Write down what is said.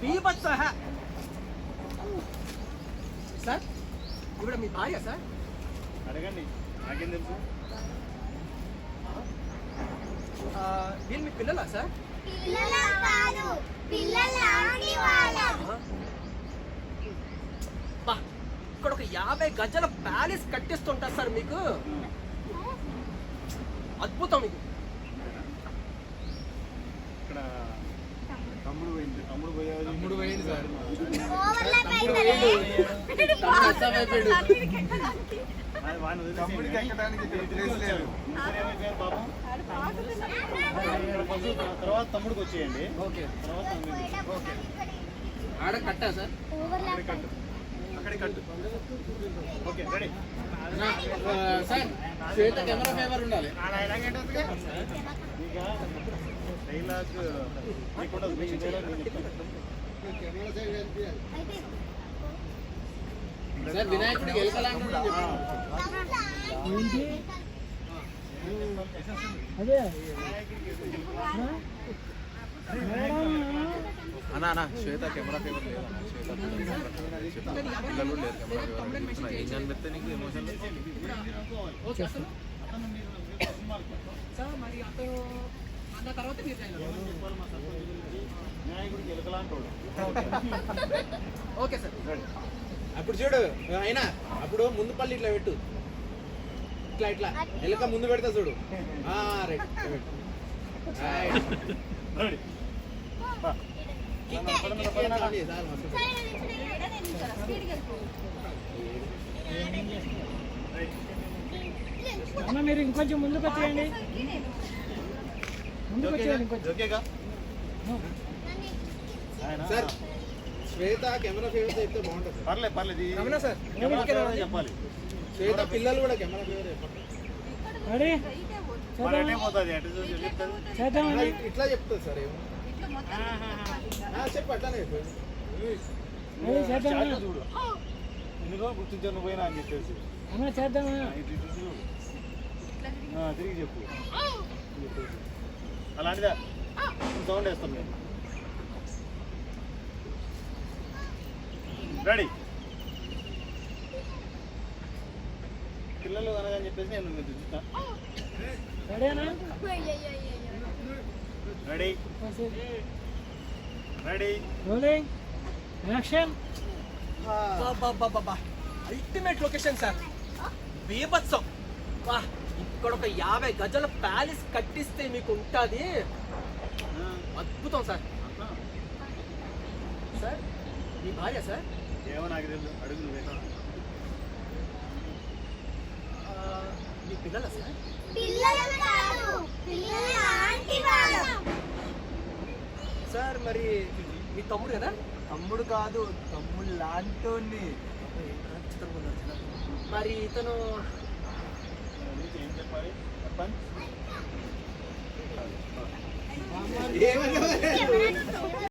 బీభత్స sir ఇప్పుడు మీ భార్య sir అడగండి నాకేం తెలుసు వీళ్ళు మీ పిల్లలా సార్ ఇక్కడ ఒక 50 గజాల ప్యాలెస్ కట్టిస్తుంటారు సార్ మీకు అద్భుతం మీకు ఇక్కడ తమ్ముడు పోయింది సార్ తమ్ముడికి ఎక్కడానికి ప్లేస్ లేదు తర్వాత తమ్ముడికి వచ్చేయండి ఓకే తర్వాత ఓకే ఆడ కట్టా సార్ అక్కడే కట్టు ఓకే రెడీ సార్ శ్వేత కెమెరా ఫేవర్ ఉండాలి ఇక డైలాగ్ లేకుండా సార్ వినాయకుడికి ఎలకలాంటి అదే అన్నా శ్వేత కెమెరా ఫేవర్ లేదు శ్వేత పిల్లలు లేరు కెమెరా ఫేవర్ ఏం కనిపిస్తే నీకు ఎమోషన్ సార్ మరి అతను అన్న తర్వాత వినాయకుడికి ఎలకలాంటోడు ఓకే సార్ అప్పుడు చూడు అయినా అప్పుడు ముందు పల్లి ఇట్లా పెట్టు ఇట్లా ఇట్లా ఎలక ముందు పెడతా చూడు రైట్ రెడీ అన్న మీరు ఇంకొంచెం ముందుకు వచ్చేయండి ఓకేగా సార్ శ్వేత కెమెరా ఫేవర్ చెప్తే బాగుంటుంది పర్లేదు రమణ సార్ చెప్పాలి శ్వేత పిల్లలు కూడా కెమెరా ఫేవర్ రెడీ పోతుంది అటు చెప్తారు చేద్దాం ఇట్లా చెప్తుంది సార్ ఏమో చెప్పు అట్లానే చేద్దాం చూడు ఎందుకో గుర్తించాను పోయినా అని చెప్పేసి అన్న చేద్దామా తిరిగి చెప్పు అలాంటిదా సౌండ్ వేస్తాం నేను రెడీ పిల్లలు అనగాని చెప్పేసి నేను చూస్తా రెడీనా ready ready rolling action ultimate location sir బీభత్సం వా ఇక్కడ ఒక 50 గజాల ప్యాలెస్ కట్టిస్తే మీకు ఉంటుంది అద్భుతం సార్ సార్ మీ భార్య సార్ ఏమో నాకు తెలుసు అడుగు నువ్వే మీ పిల్లల సార్ సార్ మరి మీ తమ్ముడు కదా తమ్ముడు కాదు తమ్ముడు లాంటోని మరి ఇతను ఏం చెప్పాలి చెప్పండి